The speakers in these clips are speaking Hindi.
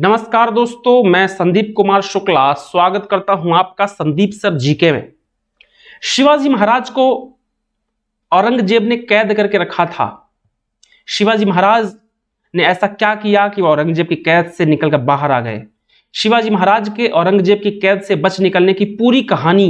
नमस्कार दोस्तों, मैं संदीप कुमार शुक्ला स्वागत करता हूं आपका संदीप सर जीके में। शिवाजी महाराज को औरंगजेब ने कैद करके रखा था। शिवाजी महाराज ने ऐसा क्या किया कि वो औरंगजेब की कैद से निकलकर बाहर आ गए। शिवाजी महाराज के औरंगजेब की कैद से बच निकलने की पूरी कहानी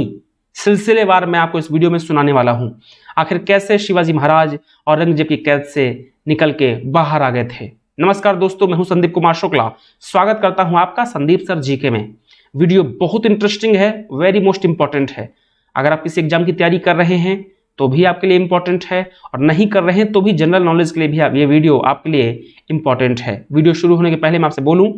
सिलसिलेवार मैं आपको इस वीडियो में सुनाने वाला हूं। आखिर कैसे शिवाजी महाराज औरंगजेब की कैद से निकल के बाहर आ गए थे। नमस्कार दोस्तों, मैं हूं संदीप कुमार शुक्ला, स्वागत करता हूं आपका संदीप सर जीके में। वीडियो बहुत इंटरेस्टिंग है, वेरी मोस्ट इंपॉर्टेंट है। अगर आप किसी एग्जाम की तैयारी कर रहे हैं तो भी आपके लिए इंपॉर्टेंट है, और नहीं कर रहे हैं तो भी जनरल नॉलेज के लिए भी ये वीडियो आपके लिए इंपॉर्टेंट है। वीडियो शुरू होने के पहले मैं आपसे बोलूं,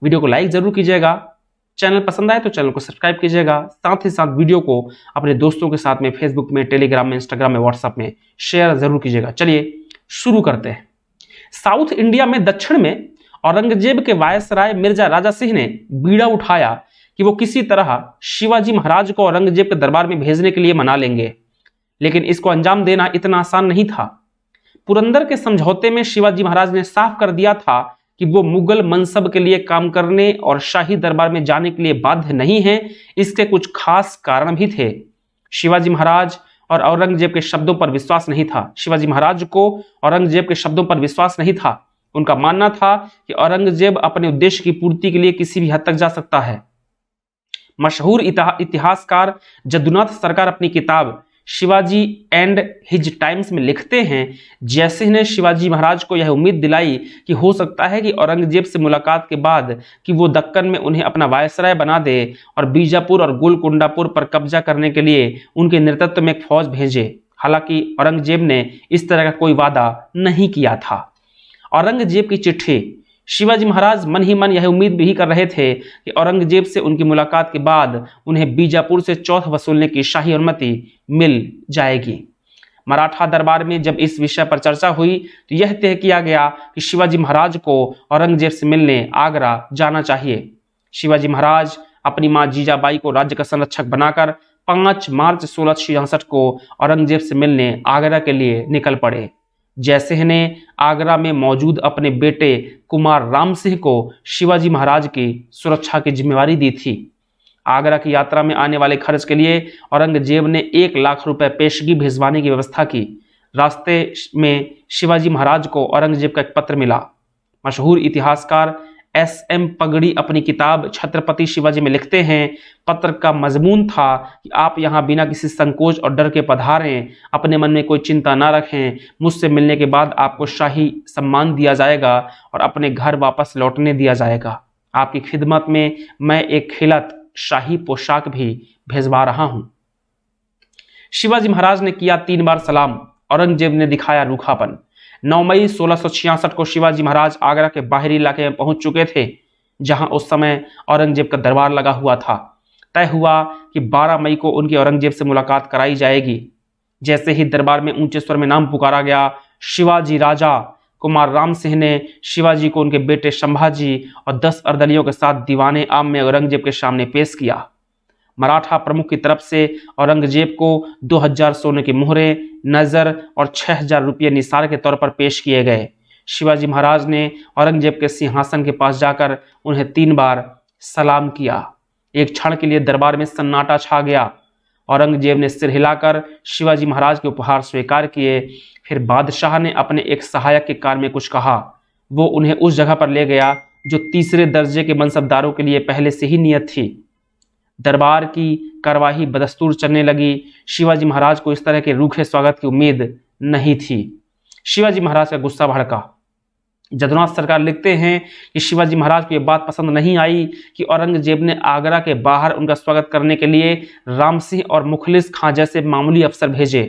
वीडियो को लाइक जरूर कीजिएगा, चैनल पसंद आए तो चैनल को सब्सक्राइब कीजिएगा, साथ ही साथ वीडियो को अपने दोस्तों के साथ में फेसबुक में, टेलीग्राम में, इंस्टाग्राम में, व्हाट्सएप में शेयर जरूर कीजिएगा। चलिए शुरू करते हैं। साउथ इंडिया में दक्षिण में औरंगजेब के वायसराय मिर्जा राजा सिंह ने बीड़ा उठाया कि वो किसी तरह शिवाजी महाराज को औरंगजेब के दरबार में भेजने के लिए मना लेंगे, लेकिन इसको अंजाम देना इतना आसान नहीं था। पुरंदर के समझौते में शिवाजी महाराज ने साफ कर दिया था कि वो मुगल मनसब के लिए काम करने और शाही दरबार में जाने के लिए बाध्य नहीं है। इसके कुछ खास कारण भी थे। शिवाजी महाराज और औरंगजेब के शब्दों पर विश्वास नहीं था। शिवाजी महाराज को औरंगजेब के शब्दों पर विश्वास नहीं था। उनका मानना था कि औरंगजेब अपने उद्देश्य की पूर्ति के लिए किसी भी हद तक जा सकता है। मशहूर इतिहासकार जदुनाथ सरकार अपनी किताब शिवाजी एंड हिज टाइम्स में लिखते हैं, जयसिंह ने शिवाजी महाराज को यह उम्मीद दिलाई कि हो सकता है कि औरंगजेब से मुलाकात के बाद कि वो दक्कन में उन्हें अपना वायसराय बना दे और बीजापुर और गोलकुंडापुर पर कब्जा करने के लिए उनके नेतृत्व में एक फौज भेजे। हालांकि औरंगजेब ने इस तरह का कोई वादा नहीं किया था। औरंगजेब की चिट्ठी। शिवाजी महाराज मन ही मन यह उम्मीद भी कर रहे थे कि औरंगजेब से उनकी मुलाकात के बाद उन्हें बीजापुर से चौथ वसूलने की शाही अनुमति मिल जाएगी। मराठा दरबार में जब इस विषय पर चर्चा हुई तो यह तय किया गया कि शिवाजी महाराज को औरंगजेब से मिलने आगरा जाना चाहिए। शिवाजी महाराज अपनी मां जीजाबाई को राज्य का संरक्षक बनाकर 5 मार्च 1666 को औरंगजेब से मिलने आगरा के लिए निकल पड़े। जयसिंह ने आगरा में मौजूद अपने बेटे कुमार राम सिंह को शिवाजी महाराज की सुरक्षा की जिम्मेवारी दी थी। आगरा की यात्रा में आने वाले खर्च के लिए औरंगजेब ने 1 लाख रुपए पेशगी भिजवाने की व्यवस्था की। रास्ते में शिवाजी महाराज को औरंगजेब का एक पत्र मिला। मशहूर इतिहासकार S.M. पगड़ी अपनी किताब छत्रपति शिवाजी में लिखते हैं, पत्र का मजमून था कि आप यहाँ बिना किसी संकोच और डर के पधारें, अपने मन में कोई चिंता ना रखें। मुझसे मिलने के बाद आपको शाही सम्मान दिया जाएगा और अपने घर वापस लौटने दिया जाएगा। आपकी खिदमत में मैं एक खिलत शाही पोशाक भी भेजवा रहा हूँ। शिवाजी महाराज ने किया 3 बार सलाम। औरंगजेब ने दिखाया रूखापन। 9 मई 1666 को शिवाजी महाराज आगरा के बाहरी इलाके में पहुंच चुके थे, जहां उस समय औरंगजेब का दरबार लगा हुआ था। तय हुआ कि 12 मई को उनकी औरंगजेब से मुलाकात कराई जाएगी। जैसे ही दरबार में ऊंचे स्वर में नाम पुकारा गया, शिवाजी राजा कुमार राम सिंह ने शिवाजी को उनके बेटे संभाजी और 10 अर्दलियों के साथ दीवाने आम में औरंगजेब के सामने पेश किया। मराठा प्रमुख की तरफ से औरंगजेब को 2000 सोने की मुहरें, नजर और 6000 रुपये निसार के तौर पर पेश किए गए। शिवाजी महाराज ने औरंगजेब के सिंहासन के पास जाकर उन्हें 3 बार सलाम किया। एक क्षण के लिए दरबार में सन्नाटा छा गया। औरंगजेब ने सिर हिलाकर शिवाजी महाराज के उपहार स्वीकार किए। फिर बादशाह ने अपने एक सहायक के कान में कुछ कहा। वो उन्हें उस जगह पर ले गया जो तीसरे दर्जे के मनसबदारों के लिए पहले से ही नियत थी। दरबार की कार्यवाही बदस्तूर चलने लगी। शिवाजी महाराज को इस तरह के रूखे स्वागत की उम्मीद नहीं थी। शिवाजी महाराज का गुस्सा भड़का। जदुनाथ सरकार लिखते हैं कि शिवाजी महाराज को यह बात पसंद नहीं आई कि औरंगजेब ने आगरा के बाहर उनका स्वागत करने के लिए राम सिंह और मुखलिस खां जैसे मामूली अफसर भेजे।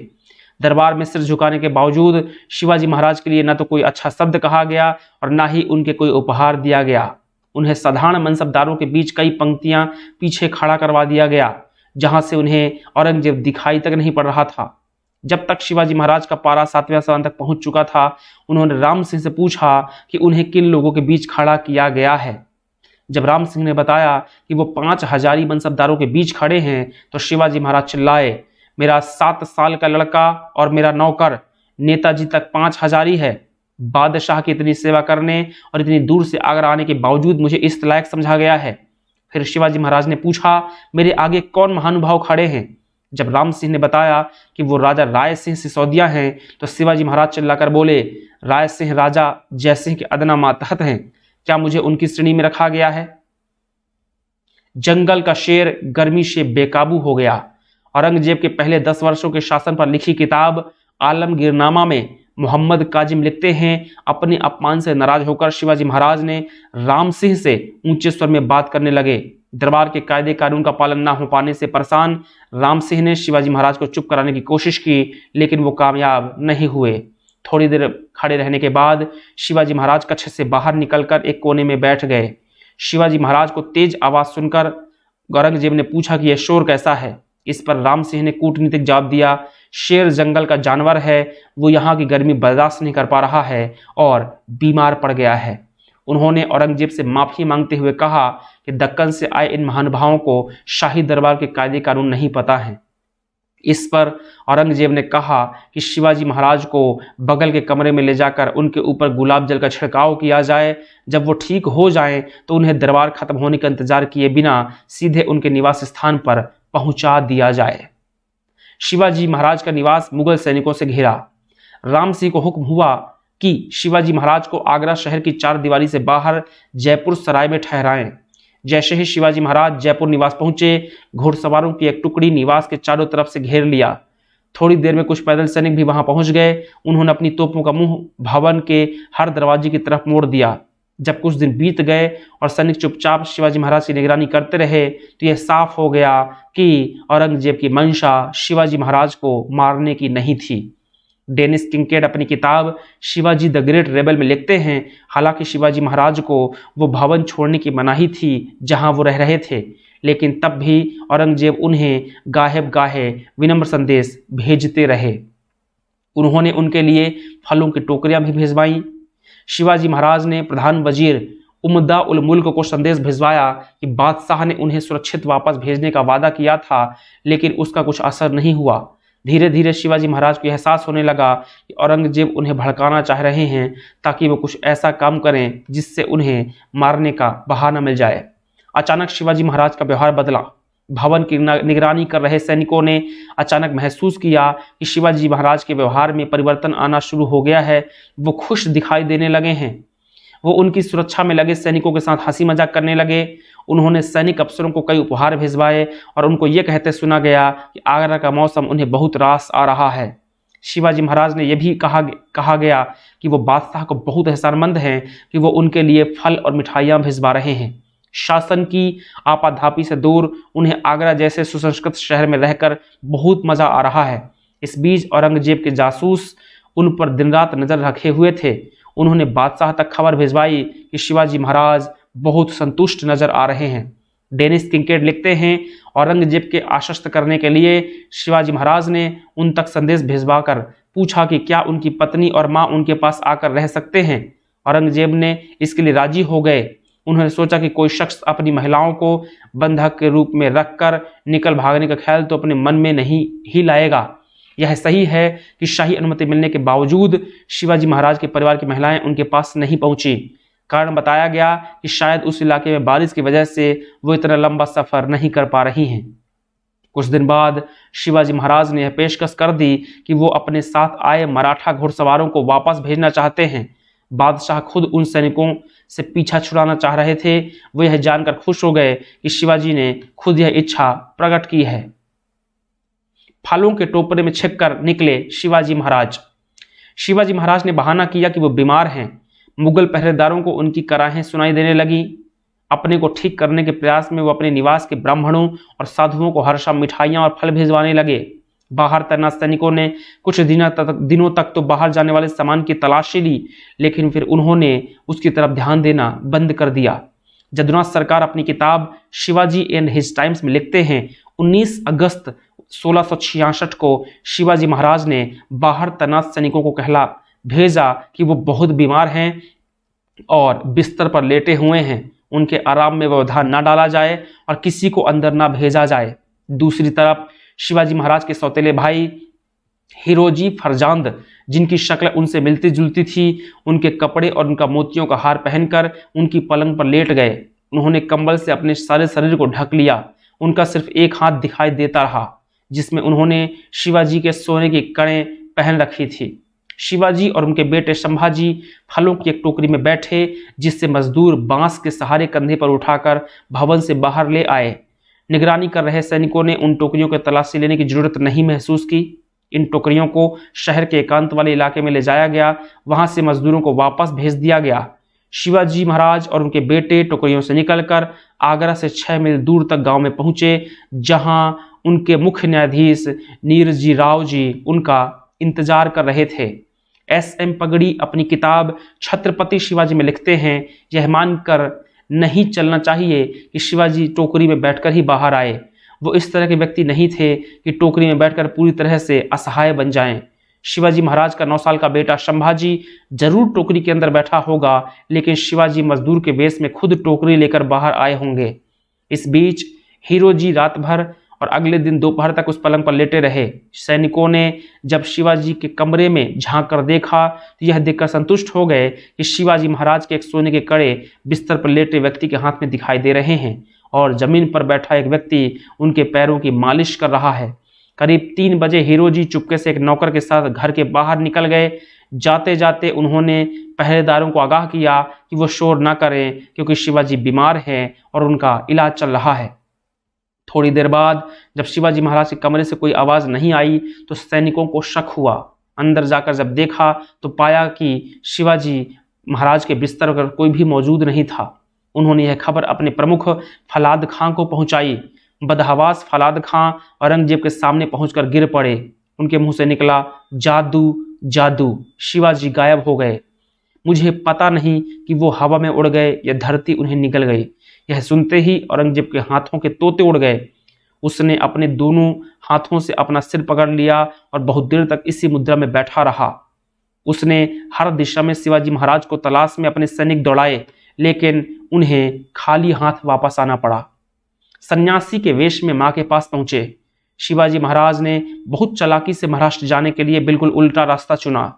दरबार में सिर झुकाने के बावजूद शिवाजी महाराज के लिए न तो कोई अच्छा शब्द कहा गया और न ही उनके कोई उपहार दिया गया। उन्हें साधारण मनसबदारों के बीच कई पंक्तियां पीछे खड़ा करवा दिया गया, जहां से उन्हें औरंगजेब दिखाई तक नहीं पड़ रहा था। जब तक शिवाजी महाराज का पारा 7वें आसमान तक पहुंच चुका था, उन्होंने राम सिंह से पूछा कि उन्हें किन लोगों के बीच खड़ा किया गया है। जब राम सिंह ने बताया कि वो 5 हजारी मनसबदारों के बीच खड़े हैं, तो शिवाजी महाराज चिल्लाए, मेरा 7 साल का लड़का और मेरा नौकर नेताजी तक 5 हजारी है। बादशाह की इतनी सेवा करने और इतनी दूर से आगरा आने के बावजूद मुझे इस लायक समझा गया है। फिर शिवाजी महाराज ने पूछा, मेरे आगे कौन महानुभाव खड़े हैं? जब राम सिंह ने बताया कि वो राजा राय सिंह सिसोदिया हैं, तो शिवाजी महाराज चिल्लाकर बोले, राय सिंह राजा जयसिंह के अदना मातहत हैं, क्या मुझे उनकी श्रेणी में रखा गया है? जंगल का शेर गर्मी से बेकाबू हो गया। औरंगजेब के पहले 10 वर्षों के शासन पर लिखी किताब आलमगीरनामा में मोहम्मद काजिम लिखते हैं, अपने अपमान से नाराज होकर शिवाजी महाराज ने राम सिंह से ऊंचे स्वर में बात करने लगे। दरबार के कायदे कानून का पालन न हो पाने से परेशान राम सिंह ने शिवाजी महाराज को चुप कराने की कोशिश की, लेकिन वो कामयाब नहीं हुए। थोड़ी देर खड़े रहने के बाद शिवाजी महाराज कक्ष से बाहर निकलकर एक कोने में बैठ गए। शिवाजी महाराज को तेज आवाज सुनकर औरंगजेब ने पूछा कि यह शोर कैसा है? इस पर राम सिंह ने कूटनीतिक जवाब दिया, शेर जंगल का जानवर है, वो यहाँ की गर्मी बर्दाश्त नहीं कर पा रहा है और बीमार पड़ गया है। उन्होंने औरंगजेब से माफी मांगते हुए कहा कि दक्कन से आए इन महानुभावों को शाही दरबार के कायदे कानून नहीं पता है। इस पर औरंगजेब ने कहा कि शिवाजी महाराज को बगल के कमरे में ले जाकर उनके ऊपर गुलाब जल का छिड़काव किया जाए। जब वो ठीक हो जाएं तो उन्हें दरबार खत्म होने का इंतजार किए बिना सीधे उनके निवास स्थान पर पहुंचा दिया जाए। शिवाजी महाराज का निवास मुगल सैनिकों से घिरा। राम सिंह को हुक्म हुआ कि शिवाजी महाराज को आगरा शहर की 4 दीवारी से बाहर जयपुर सराय में ठहराएं। जैसे ही शिवाजी महाराज जयपुर निवास पहुंचे, घुड़सवारों की एक टुकड़ी निवास के चारों तरफ से घेर लिया। थोड़ी देर में कुछ पैदल सैनिक भी वहां पहुंच गए। उन्होंने अपनी तोपों का मुंह भवन के हर दरवाजे की तरफ मोड़ दिया। जब कुछ दिन बीत गए और सैनिक चुपचाप शिवाजी महाराज की निगरानी करते रहे, तो यह साफ हो गया कि औरंगजेब की मंशा शिवाजी महाराज को मारने की नहीं थी। डेनिस किंकेड अपनी किताब शिवाजी द ग्रेट रेबल में लिखते हैं, हालांकि शिवाजी महाराज को वो भवन छोड़ने की मनाही थी जहां वो रह रहे थे, लेकिन तब भी औरंगजेब उन्हें गाहे विनम्र संदेश भेजते रहे। उन्होंने उनके लिए फलों की टोकरियां भी भिजवाई। शिवाजी महाराज ने प्रधान वजीर उमदा उल मुल्क को संदेश भिजवाया कि बादशाह ने उन्हें सुरक्षित वापस भेजने का वादा किया था, लेकिन उसका कुछ असर नहीं हुआ। धीरे धीरे शिवाजी महाराज को एहसास होने लगा कि औरंगजेब उन्हें भड़काना चाह रहे हैं ताकि वो कुछ ऐसा काम करें जिससे उन्हें मारने का बहाना मिल जाए। अचानक शिवाजी महाराज का व्यवहार बदला। भवन की निगरानी कर रहे सैनिकों ने अचानक महसूस किया कि शिवाजी महाराज के व्यवहार में परिवर्तन आना शुरू हो गया है। वो खुश दिखाई देने लगे हैं। वो उनकी सुरक्षा में लगे सैनिकों के साथ हंसी मजाक करने लगे। उन्होंने सैनिक अफसरों को कई उपहार भिजवाए और उनको ये कहते सुना गया कि आगरा का मौसम उन्हें बहुत रास आ रहा है। शिवाजी महाराज ने यह भी कहा गया कि वो बादशाह को बहुत एहसानमंद हैं कि वो उनके लिए फल और मिठाइयाँ भिजवा रहे हैं। शासन की आपाधापी से दूर उन्हें आगरा जैसे सुसंस्कृत शहर में रहकर बहुत मजा आ रहा है। इस बीच औरंगजेब के जासूस उन पर दिन रात नजर रखे हुए थे। उन्होंने बादशाह तक खबर भिजवाई कि शिवाजी महाराज बहुत संतुष्ट नजर आ रहे हैं। डेनिस किंकेड लिखते हैं, औरंगजेब के आश्वस्त करने के लिए शिवाजी महाराज ने उन तक संदेश भिजवाकर पूछा कि क्या उनकी पत्नी और मां उनके पास आकर रह सकते हैं। औरंगजेब ने इसके लिए राजी हो गए। उन्होंने सोचा कि कोई शख्स अपनी महिलाओं को बंधक के रूप में रखकर निकल भागने का ख्याल तो अपने मन में नहीं ही लाएगा। यह सही है कि शाही अनुमति मिलने के बावजूद शिवाजी महाराज के परिवार की महिलाएं उनके पास नहीं पहुंची। कारण बताया गया कि शायद उस इलाके में बारिश की वजह से वो इतना लंबा सफर नहीं कर पा रही हैं। कुछ दिन बाद शिवाजी महाराज ने यह पेशकश कर दी कि वो अपने साथ आए मराठा घुड़सवारों को वापस भेजना चाहते हैं। बादशाह खुद उन सैनिकों से पीछा छुड़ाना चाह रहे थे। वो यह जानकर खुश हो गए कि शिवाजी ने खुद यह इच्छा प्रकट की है। फलों के टोकरे में छिपकर निकले शिवाजी महाराज। शिवाजी महाराज ने बहाना किया कि वो बीमार हैं। मुगल पहरेदारों को उनकी कराहें सुनाई देने लगी। अपने को ठीक करने के प्रयास में वो अपने निवास के ब्राह्मणों और साधुओं को हर शाम मिठाइयां और फल भिजवाने लगे। बाहर तैनात सैनिकों ने कुछ दिनों तक तो बाहर जाने वाले सामान की तलाशी ली, लेकिन फिर उन्होंने उसकी तरफ ध्यान देना बंद कर दिया। जदुनाथ सरकार अपनी किताब शिवाजी एंड हिज टाइम्स में लिखते हैं, 19 अगस्त 1666 को शिवाजी महाराज ने बाहर तैनात सैनिकों को कहला भेजा कि वो बहुत बीमार हैं और बिस्तर पर लेटे हुए हैं। उनके आराम में व्यवधान न डाला जाए और किसी को अंदर ना भेजा जाए। दूसरी तरफ शिवाजी महाराज के सौतेले भाई हिरोजी फरजांद, जिनकी शक्ल उनसे मिलती जुलती थी, उनके कपड़े और उनका मोतियों का हार पहनकर उनकी पलंग पर लेट गए। उन्होंने कंबल से अपने सारे शरीर को ढक लिया। उनका सिर्फ एक हाथ दिखाई देता रहा, जिसमें उन्होंने शिवाजी के सोने की कड़ें पहन रखी थी। शिवाजी और उनके बेटे संभाजी फलों की एक टोकरी में बैठे, जिससे मजदूर बांस के सहारे कंधे पर उठाकर भवन से बाहर ले आए। निगरानी कर रहे सैनिकों ने उन टोकरियों की तलाशी लेने की जरूरत नहीं महसूस की। इन टोकरियों को शहर के एकांत वाले इलाके में ले जाया गया। वहां से मजदूरों को वापस भेज दिया गया। शिवाजी महाराज और उनके बेटे टोकरियों से निकलकर आगरा से 6 मील दूर तक गांव में पहुंचे, जहां उनके मुख्य न्यायाधीश नीरजी राव जी उनका इंतजार कर रहे थे। एस.एम. पगड़ी अपनी किताब छत्रपति शिवाजी में लिखते हैं, यह मानकर नहीं चलना चाहिए कि शिवाजी टोकरी में बैठकर ही बाहर आए। वो इस तरह के व्यक्ति नहीं थे कि टोकरी में बैठकर पूरी तरह से असहाय बन जाएं। शिवाजी महाराज का 9 साल का बेटा संभाजी जरूर टोकरी के अंदर बैठा होगा, लेकिन शिवाजी मजदूर के वेश में खुद टोकरी लेकर बाहर आए होंगे। इस बीच हीरोजी रात भर और अगले दिन दोपहर तक उस पलंग पर लेटे रहे। सैनिकों ने जब शिवाजी के कमरे में झांक कर देखा तो यह देखकर संतुष्ट हो गए कि शिवाजी महाराज के एक सोने के कड़े बिस्तर पर लेटे व्यक्ति के हाथ में दिखाई दे रहे हैं और जमीन पर बैठा एक व्यक्ति उनके पैरों की मालिश कर रहा है। करीब 3 बजे हीरोजी चुपके से एक नौकर के साथ घर के बाहर निकल गए। जाते जाते उन्होंने पहरेदारों को आगाह किया कि वो शोर ना करें, क्योंकि शिवाजी बीमार हैं और उनका इलाज चल रहा है। थोड़ी देर बाद जब शिवाजी महाराज के कमरे से कोई आवाज नहीं आई तो सैनिकों को शक हुआ। अंदर जाकर जब देखा तो पाया कि शिवाजी महाराज के बिस्तर पर कोई भी मौजूद नहीं था। उन्होंने यह खबर अपने प्रमुख फलाद खां को पहुंचाई। बदहवास फलाद खां औरंगजेब के सामने पहुंचकर गिर पड़े। उनके मुंह से निकला, जादू जादू, शिवाजी गायब हो गए। मुझे पता नहीं कि वो हवा में उड़ गए या धरती उन्हें निगल गई। यह सुनते ही औरंगजेब के हाथों के तोते उड़ गए। उसने अपने दोनों हाथों से अपना सिर पकड़ लिया और बहुत देर तक इसी मुद्रा में बैठा रहा। उसने हर दिशा में शिवाजी महाराज को तलाश में अपने सैनिक दौड़ाए, लेकिन उन्हें खाली हाथ वापस आना पड़ा। सन्यासी के वेश में मां के पास पहुंचे। शिवाजी महाराज ने बहुत चालाकी से महाराष्ट्र जाने के लिए बिल्कुल उल्टा रास्ता चुना।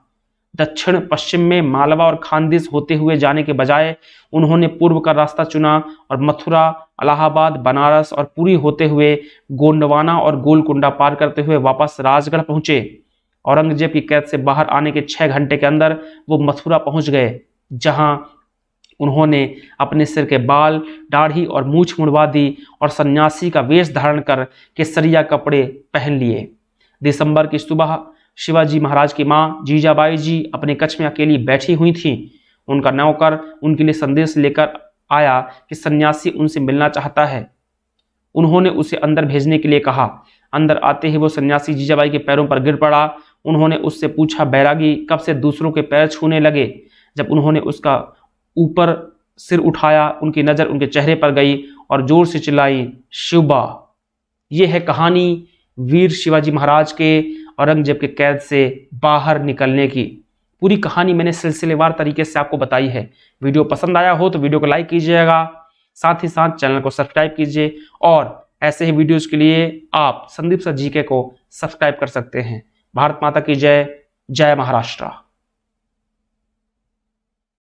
दक्षिण पश्चिम में मालवा और खानदेश होते हुए जाने के बजाय उन्होंने पूर्व का रास्ता चुना और मथुरा, इलाहाबाद, बनारस और पुरी होते हुए गोंडवाना और गोलकुंडा पार करते हुए वापस राजगढ़ पहुंचे। औरंगजेब की कैद से बाहर आने के 6 घंटे के अंदर वो मथुरा पहुंच गए, जहां उन्होंने अपने सिर के बाल, दाढ़ी और मूछ मुड़वा दी और सन्यासी का वेश धारण कर केसरिया कपड़े पहन लिए। दिसंबर की सुबह शिवाजी महाराज की मां जीजाबाई जी अपने कक्ष में अकेली बैठी हुई थीं। उनका नौकर उनके लिए संदेश लेकर आया कि सन्यासी उनसे मिलना चाहता है। उन्होंने उसे अंदर भेजने के लिए कहा। अंदर आते ही वो सन्यासी जीजाबाई के पैरों पर गिर पड़ा। उन्होंने उससे पूछा, बैरागी कब से दूसरों के पैर छूने लगे? जब उन्होंने उसका ऊपर सिर उठाया, उनकी नजर उनके चेहरे पर गई और जोर से चिल्लाई, शिवबा। यह है कहानी वीर शिवाजी महाराज के औरंगजेब के कैद से बाहर निकलने की। पूरी कहानी मैंने सिलसिलेवार तरीके से आपको बताई है। वीडियो पसंद आया हो तो वीडियो को लाइक कीजिएगा, साथ ही साथ चैनल को सब्सक्राइब कीजिए और ऐसे ही वीडियोस के लिए आप संदीप सर जीके को सब्सक्राइब कर सकते हैं। भारत माता की जय। जय महाराष्ट्र।